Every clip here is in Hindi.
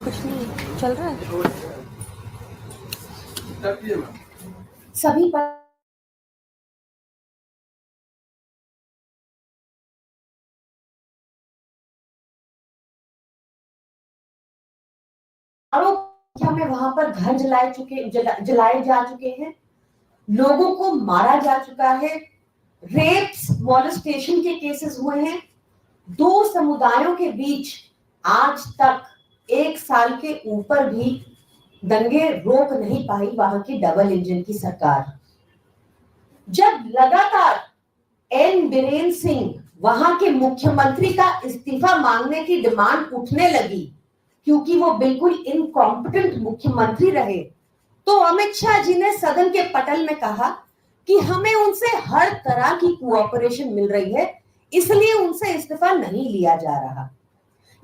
कुछ नहीं चल रहा है। सभी पर में वहां पर घर जलाए जा चुके हैं, लोगों को मारा जा चुका है, रेप्स मॉलेस्टेशन के केसेस हुए हैं। दो समुदायों के बीच आज तक 1 साल के ऊपर भी दंगे रोक नहीं पाई वहां की डबल इंजन की सरकार। जब लगातार एन बीरेन सिंह वहां के मुख्यमंत्री का इस्तीफा मांगने की डिमांड उठने लगी क्योंकि वो बिल्कुल इनकॉम्पिटेंट मुख्यमंत्री रहे, तो अमित शाह जी ने सदन के पटल में कहा कि हमें उनसे हर तरह की कोऑपरेशन मिल रही है, इसलिए उनसे इस्तीफा नहीं लिया जा रहा।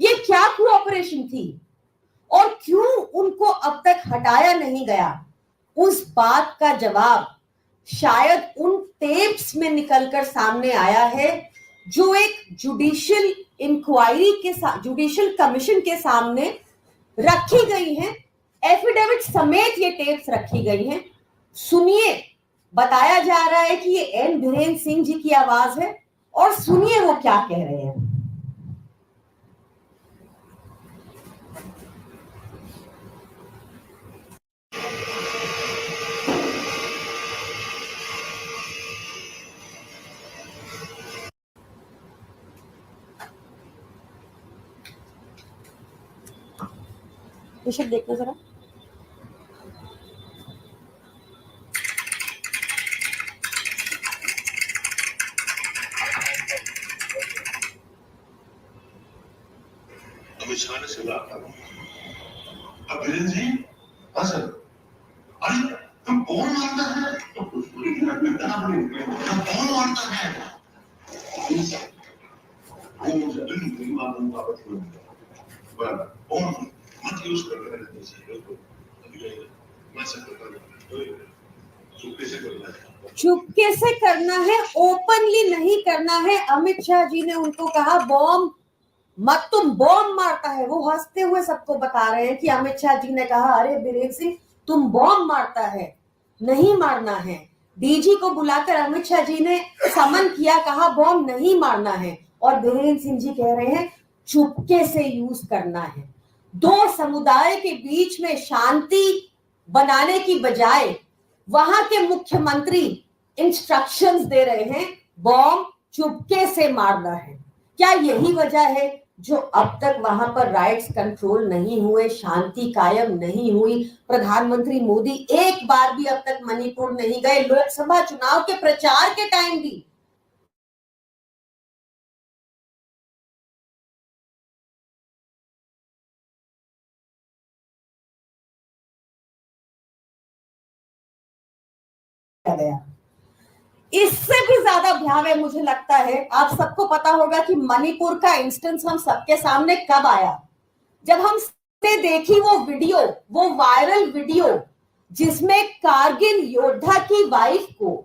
ये क्या कोऑपरेशन थी और क्यों उनको अब तक हटाया नहीं गया, उस बात का जवाब शायद उन टेप्स में निकलकर सामने आया है जो एक जुडिशियल इंक्वायरी के साथ जुडिशियल कमीशन के सामने रखी गई हैं। एफिडेविट समेत ये टेप्स रखी गई हैं। सुनिए, बताया जा रहा है कि ये एन बीरेन सिंह जी की आवाज है और सुनिए वो क्या कह रहे हैं। ऋषभ देखना जरा। अमित शाह ने सलाह कहा, अब बीरेन जी, हाँ सर, अरे तुम कौन मारता है? तुम कौन मारता है? वो मुझे दिन मालूम बात नहीं है, बराबर कौन मत यूज कर रहे हैं इसे, तो मैं सब करता चुपके से करना है, ओपनली नहीं करना है। अमित शाह जी ने उनको कहा बॉम्ब मत, तुम बॉम्ब मारता है। वो हंसते हुए सबको बता रहे हैं कि अमित शाह जी ने कहा अरे बीरेन सिंह तुम बॉम्ब मारता है, नहीं मारना है। डीजी को बुलाकर अमित शाह जी ने समन किया, कहा बॉम्ब नहीं मारना है, और बीरेन सिंह जी कह रहे हैं चुपके से यूज करना है। दो समुदाय के बीच में शांति बनाने की बजाय वहां के मुख्यमंत्री इंस्ट्रक्शंस दे रहे हैं बॉम्ब चुपके से मारना है। क्या यही वजह है जो अब तक वहां पर राइट्स कंट्रोल नहीं हुए, शांति कायम नहीं हुई? प्रधानमंत्री मोदी एक बार भी अब तक मणिपुर नहीं गए, लोकसभा चुनाव के प्रचार के टाइम भी गया। इससे भी ज्यादा भयावह मुझे लगता है, आप सबको पता होगा कि मणिपुर का इंस्टेंस हम सबके सामने कब आया, जब हमने देखी वो वीडियो, वो वायरल वीडियो जिसमें कारगिल योद्धा की वाइफ को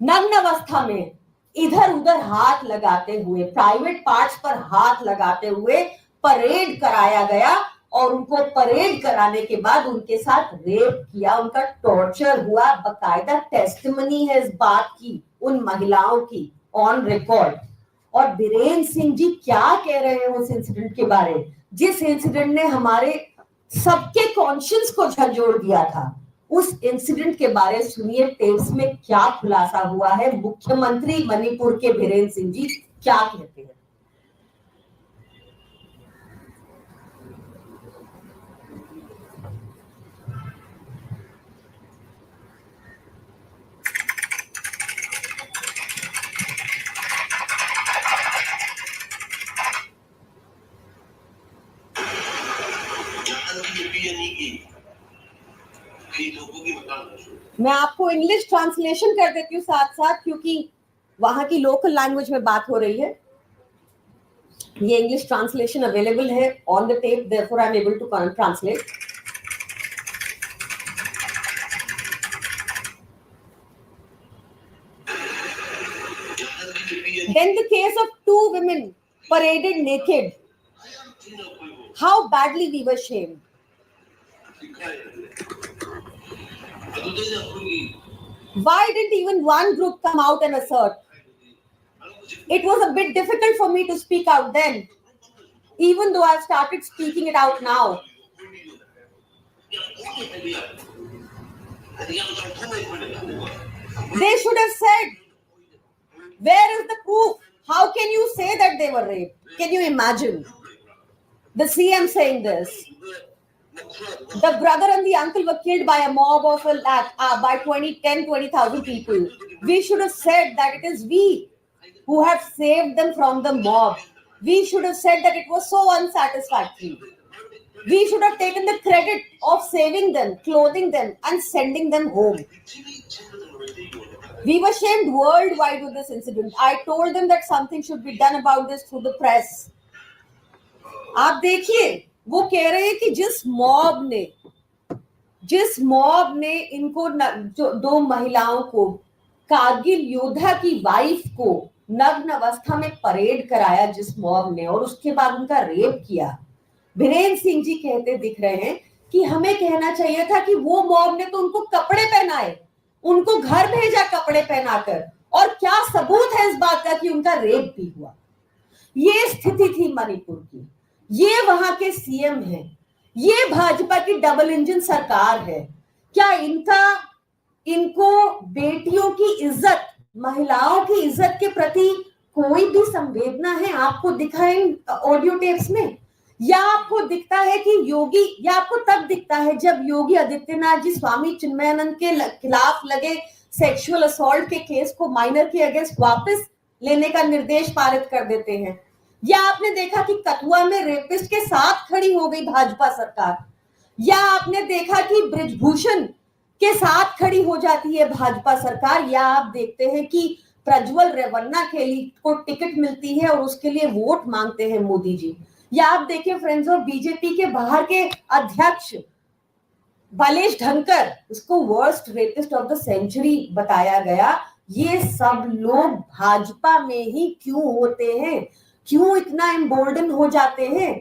नग्न अवस्था में इधर उधर हाथ लगाते हुए, प्राइवेट पार्ट्स पर हाथ लगाते हुए परेड कराया गया, और उनको परेड कराने के बाद उनके साथ रेप किया, उनका टॉर्चर हुआ। बकायदा टेस्टिमनी है इस बात की उन महिलाओं की ऑन रिकॉर्ड। और बीरेन सिंह जी क्या कह रहे हैं उस इंसिडेंट के बारे, जिस इंसिडेंट ने हमारे सबके कॉन्शियंस को झंझोड़ दिया था। उस इंसिडेंट के बारे सुनिए, टेप्स में क्या खुलासा हुआ है, मुख्यमंत्री मणिपुर के बीरेन सिंह जी क्या कहते हैं। मैं आपको इंग्लिश ट्रांसलेशन कर देती हूँ साथ साथ, क्योंकि वहां की लोकल लैंग्वेज में बात हो रही है। ये इंग्लिश ट्रांसलेशन अवेलेबल है on the tape, therefore I am able to translate. Then the case of two women paraded naked How badly we were shamed. Why didn't even one group come out and assert? It was a bit difficult for me to speak out then, even though I've started speaking it out now. They should have said, where is the proof? How can you say that they were raped? Can you imagine the CM saying this? The brother and the uncle were killed by a mob of by 20,000 people. We should have said that it is we who have saved them from the mob. We should have said that it was so unsatisfactory. We should have taken the credit of saving them, clothing them, and sending them home. We were shamed worldwide with this incident. I told them that something should be done about this through the press. आप देखिए, वो कह रहे हैं कि जिस मॉब ने इनको जो 2 महिलाओं को, कारगिल योद्धा की वाइफ को नग्न अवस्था में परेड कराया जिस मॉब ने, और उसके बाद उनका रेप किया, बीरेन सिंह जी कहते दिख रहे हैं कि हमें कहना चाहिए था कि वो मॉब ने तो उनको कपड़े पहनाए, उनको घर भेजा कपड़े पहनाकर, और क्या सबूत है इस बात का कि उनका रेप भी हुआ। ये स्थिति थी मणिपुर की। ये वहां के सीएम हैं, ये भाजपा की डबल इंजन सरकार है। क्या इनको बेटियों की इज्जत, महिलाओं की इज्जत के प्रति कोई भी संवेदना है? आपको दिखा इन ऑडियो टेप्स में, या आपको दिखता है कि योगी, या आपको तब दिखता है जब योगी आदित्यनाथ जी स्वामी चिन्मयानंद के खिलाफ लगे सेक्सुअल असॉल्ट के केस को माइनर के अगेंस्ट वापस लेने का निर्देश पारित कर देते हैं? या आपने देखा कि कठुआ में रेपिस्ट के साथ खड़ी हो गई भाजपा सरकार? या आपने देखा कि ब्रिजभूषण के साथ खड़ी हो जाती है भाजपा सरकार? या आप देखते हैं कि प्रज्वल रेवन्ना के लिए को टिकट मिलती है और उसके लिए वोट मांगते हैं मोदी जी? या आप देखिए फ्रेंड्स ऑफ बीजेपी के बाहर के अध्यक्ष बालेश ढंकर, उसको worst rapist of the century बताया गया। ये सब लोग भाजपा में ही क्यों होते हैं? क्यों इतना एम्बोल्डन हो जाते हैं?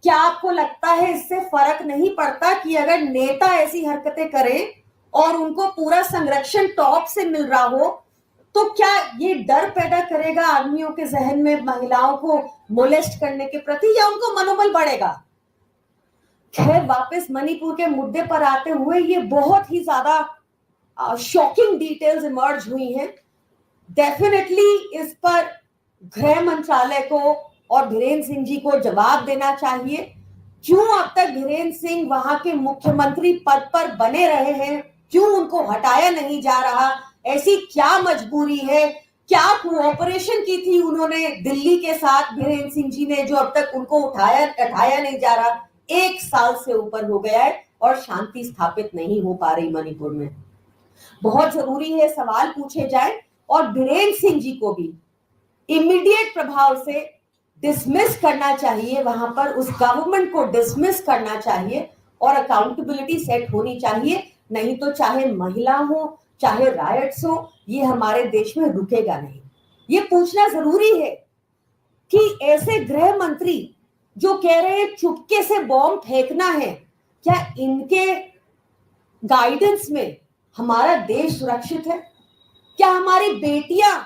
क्या आपको लगता है इससे फर्क नहीं पड़ता कि अगर नेता ऐसी हरकतें करें और उनको पूरा संरक्षण टॉप से मिल रहा हो, तो क्या ये डर पैदा करेगा आदमियों के जहन में महिलाओं को मोलेस्ट करने के प्रति, या उनको मनोबल बढ़ेगा? खैर, वापस मणिपुर के मुद्दे पर आते हुए, ये बहुत ही ज्यादा शॉकिंग डिटेल्स इमर्ज हुई हैं। डेफिनेटली इस पर गृह मंत्रालय को और बीरेन सिंह जी को जवाब देना चाहिए। क्यों अब तक बीरेन सिंह वहां के मुख्यमंत्री पद पर बने रहे हैं? क्यों उनको हटाया नहीं जा रहा? ऐसी क्या मजबूरी है? क्या कोऑपरेशन की थी उन्होंने दिल्ली के साथ बीरेन सिंह जी ने, जो अब तक उनको हटाया नहीं जा रहा? 1 साल से ऊपर हो गया है और शांति स्थापित नहीं हो पा रही मणिपुर में। बहुत जरूरी है सवाल पूछे जाए, और बीरेन सिंह जी को भी इमीडिएट प्रभाव से डिसमिस करना चाहिए। वहां पर उस गवर्नमेंट को डिसमिस करना चाहिए और अकाउंटेबिलिटी सेट होनी चाहिए। नहीं तो चाहे महिला हो, चाहे रायट्स हो, ये हमारे देश में रुकेगा नहीं। ये पूछना जरूरी है कि ऐसे गृह मंत्री जो कह रहे हैं चुपके से बॉम्ब फेंकना है, क्या इनके गाइडेंस में हमारा देश सुरक्षित है? क्या हमारी बेटियां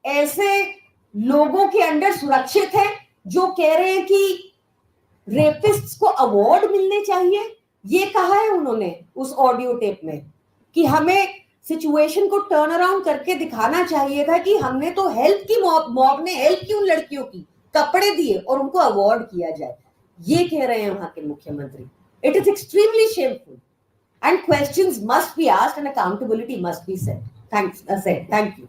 ऐसे लोगों के अंडर सुरक्षित है जो कह रहे हैं कि रेपिस्ट्स को अवार्ड मिलने चाहिए? ये कहा है उन्होंने उस ऑडियो टेप में कि हमें सिचुएशन को टर्न अराउंड करके दिखाना चाहिए था कि हमने तो हेल्प की, मॉब ने हेल्प की उन लड़कियों की, कपड़े दिए और उनको अवार्ड किया जाए। ये कह रहे हैं वहां के मुख्यमंत्री। It is extremely shameful and questions must be asked and accountability must be set. Thank you.